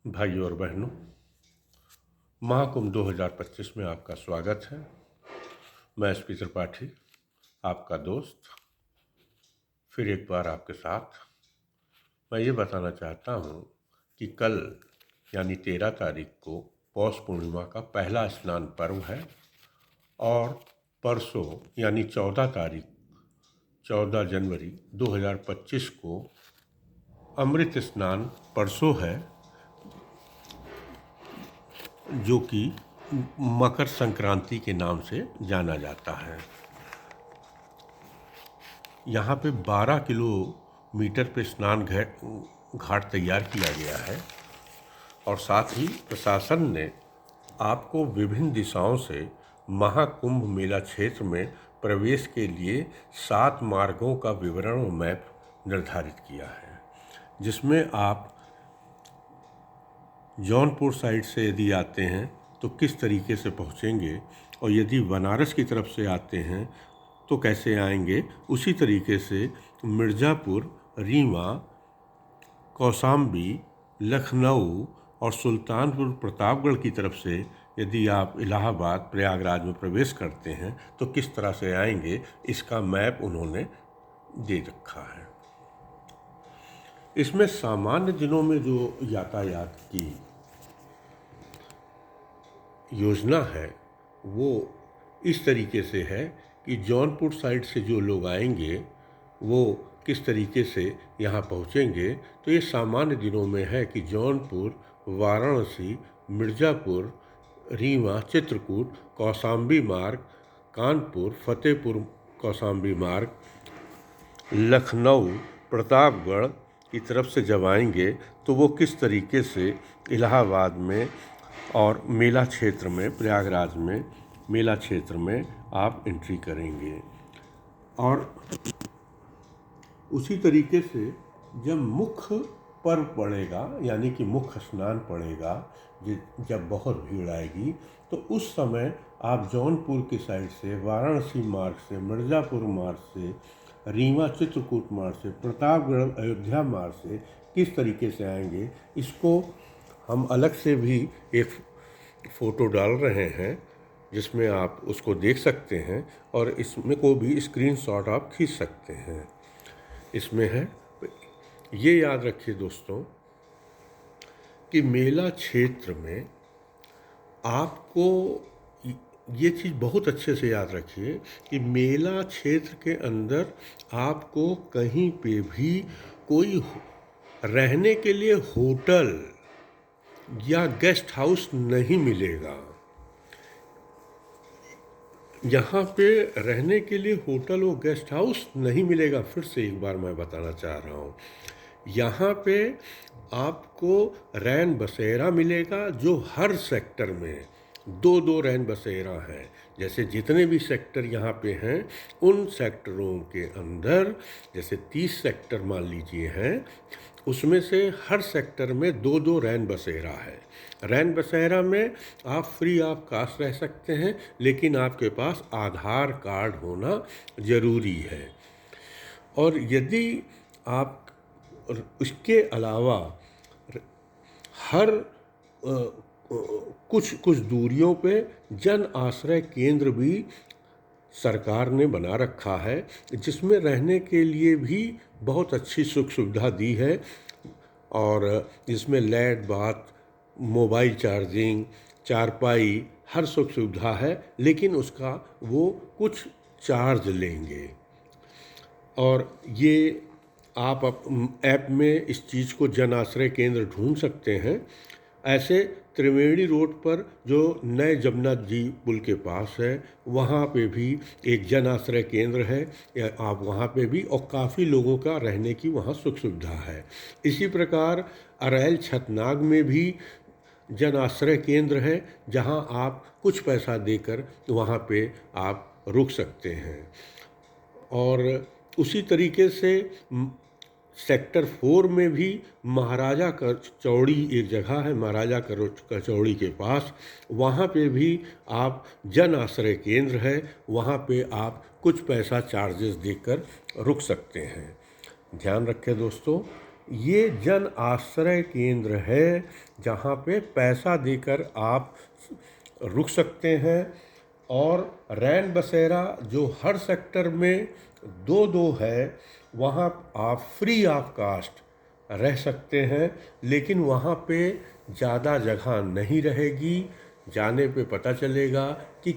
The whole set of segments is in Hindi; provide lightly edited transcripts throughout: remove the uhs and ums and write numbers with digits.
भाइयों और बहनों, महाकुंभ 2025 में आपका स्वागत है। मैं एसपी त्रिपाठी, आपका दोस्त, फिर एक बार आपके साथ। मैं ये बताना चाहता हूँ कि कल यानी 13 तारीख को पौष पूर्णिमा का पहला स्नान पर्व है और परसों यानी 14 तारीख 14 जनवरी 2025 को अमृत स्नान परसों है, जो कि मकर संक्रांति के नाम से जाना जाता है। यहाँ पे 12 किलोमीटर पे स्नान घाट तैयार किया गया है और साथ ही प्रशासन ने आपको विभिन्न दिशाओं से महाकुंभ मेला क्षेत्र में प्रवेश के लिए 7 मार्गों का विवरण और मैप निर्धारित किया है, जिसमें आप जौनपुर साइड से यदि आते हैं तो किस तरीके से पहुंचेंगे और यदि बनारस की तरफ से आते हैं तो कैसे आएंगे। उसी तरीके से मिर्ज़ापुर, रीवा, कौशाम्बी, लखनऊ और सुल्तानपुर प्रतापगढ़ की तरफ से यदि आप इलाहाबाद, प्रयागराज में प्रवेश करते हैं तो किस तरह से आएंगे, इसका मैप उन्होंने दे रखा है। इसमें सामान्य दिनों में जो यातायात की योजना है वो इस तरीके से है कि जौनपुर साइड से जो लोग आएंगे वो किस तरीके से यहाँ पहुँचेंगे। तो ये सामान्य दिनों में है कि जौनपुर, वाराणसी, मिर्ज़ापुर, रीवा, चित्रकूट, कौशाम्बी मार्ग, कानपुर, फतेहपुर कौशाम्बी मार्ग, लखनऊ, प्रतापगढ़ की तरफ से जब आएंगे तो वो किस तरीके से इलाहाबाद में और मेला क्षेत्र में, प्रयागराज में मेला क्षेत्र में आप एंट्री करेंगे। और उसी तरीके से जब मुख्य पर्व पड़ेगा यानी कि मुख्य स्नान पड़ेगा, जब बहुत भीड़ आएगी तो उस समय आप जौनपुर की साइड से, वाराणसी मार्ग से, मिर्ज़ापुर मार्ग से, रीवा चित्रकूट मार्ग से, प्रतापगढ़ अयोध्या मार्ग से किस तरीके से आएंगे, इसको हम अलग से भी एक फ़ोटो डाल रहे हैं जिसमें आप उसको देख सकते हैं और इसमें को भी स्क्रीनशॉट आप खींच सकते हैं। इसमें है, ये याद रखिए दोस्तों कि मेला क्षेत्र में आपको ये चीज़ बहुत अच्छे से याद रखिए कि मेला क्षेत्र के अंदर आपको कहीं पे भी कोई रहने के लिए होटल या गेस्ट हाउस नहीं मिलेगा। यहाँ पे रहने के लिए होटल और गेस्ट हाउस नहीं मिलेगा। फिर से एक बार मैं बताना चाह रहा हूँ, यहाँ पे आपको रैन बसेरा मिलेगा, जो हर सेक्टर में 2-2 रैन बसेरा हैं। जैसे जितने भी सेक्टर यहाँ पे हैं उन सेक्टरों के अंदर, जैसे 30 सेक्टर मान लीजिए हैं, उसमें से हर सेक्टर में 2-2 रैन बसेरा है। रैन बसेरा में आप फ्री ऑफ कास्ट रह सकते हैं, लेकिन आपके पास आधार कार्ड होना ज़रूरी है। और यदि आप इसके अलावा हर कुछ दूरियों पे जन आश्रय केंद्र भी सरकार ने बना रखा है, जिसमें रहने के लिए भी बहुत अच्छी सुख सुविधा दी है और इसमें लैट, बाथ, मोबाइल चार्जिंग, चारपाई, हर सुख सुविधा है, लेकिन उसका वो कुछ चार्ज लेंगे। और ये आप ऐप में इस चीज़ को जन आश्रय केंद्र ढूंढ सकते हैं। ऐसे त्रिवेणी रोड पर जो नए जगन्नाथ जी पुल के पास है, वहाँ पे भी एक जन आश्रय केंद्र है, आप वहाँ पे भी, और काफ़ी लोगों का रहने की वहाँ सुख सुविधा है। इसी प्रकार अरैल छतनाग में भी जन आश्रय केंद्र है, जहाँ आप कुछ पैसा देकर वहाँ पे आप रुक सकते हैं। और उसी तरीके से सेक्टर 4 में भी महाराजा कचौड़ी एक जगह है, महाराजा कचौड़ी के पास, वहाँ पे भी आप जन आश्रय केंद्र है, वहाँ पे आप कुछ पैसा चार्जेस देकर रुक सकते हैं। ध्यान रखें दोस्तों ये जन आश्रय केंद्र है जहाँ पे पैसा देकर आप रुक सकते हैं। और रैन बसेरा जो हर सेक्टर में दो दो है, वहाँ आप फ्री ऑफ कास्ट रह सकते हैं, लेकिन वहाँ पे ज़्यादा जगह नहीं रहेगी। जाने पे पता चलेगा कि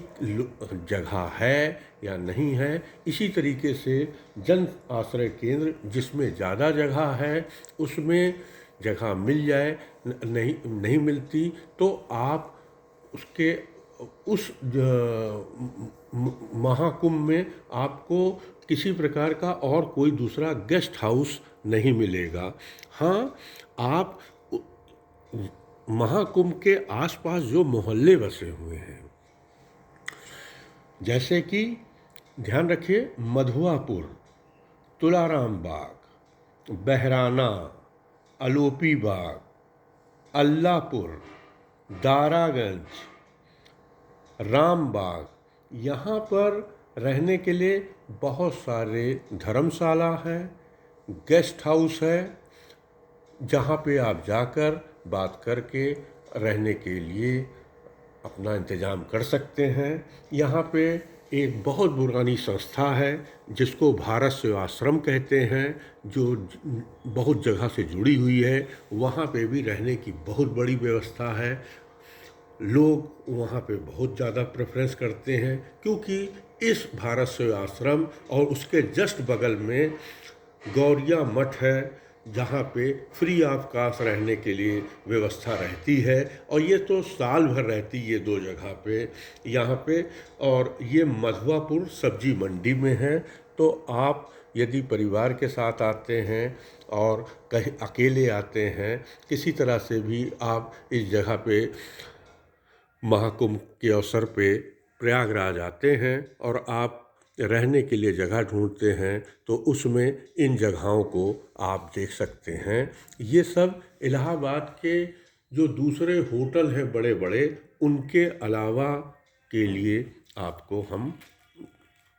जगह है या नहीं है। इसी तरीके से जन आश्रय केंद्र जिसमें ज़्यादा जगह है उसमें जगह मिल जाए, नहीं मिलती तो आप उसके उस महाकुंभ में आपको किसी प्रकार का और कोई दूसरा गेस्ट हाउस नहीं मिलेगा। हाँ, आप महाकुंभ के आसपास जो मोहल्ले बसे हुए हैं, जैसे कि ध्यान रखिए मधुआपुर, तुलाराम बाग, बहराना, अलोपी बाग, अल्लापुर, दारागंज, रामबाग, यहाँ पर रहने के लिए बहुत सारे धर्मशाला हैं, गेस्ट हाउस है, जहाँ पे आप जाकर बात करके रहने के लिए अपना इंतज़ाम कर सकते हैं। यहाँ पे एक बहुत पुरानी संस्था है जिसको भारत सेवाश्रम कहते हैं, जो बहुत जगह से जुड़ी हुई है। वहाँ पे भी रहने की बहुत बड़ी व्यवस्था है। लोग वहाँ पे बहुत ज़्यादा प्रेफरेंस करते हैं, क्योंकि इस भारत सेवाश्रम और उसके जस्ट बगल में गौरिया मठ है, जहाँ पे फ्री ऑफ कास्ट रहने के लिए व्यवस्था रहती है। और ये तो साल भर रहती है, ये दो जगह पे यहाँ पे। और ये मधुआपुर सब्जी मंडी में है। तो आप यदि परिवार के साथ आते हैं और कहीं अकेले आते हैं, किसी तरह से भी आप इस जगह पे महाकुंभ के अवसर पे प्रयागराज आते हैं और आप रहने के लिए जगह ढूंढते हैं, तो उसमें इन जगहों को आप देख सकते हैं। ये सब इलाहाबाद के जो दूसरे होटल हैं बड़े बड़े, उनके अलावा के लिए आपको हम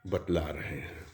बतला रहे हैं।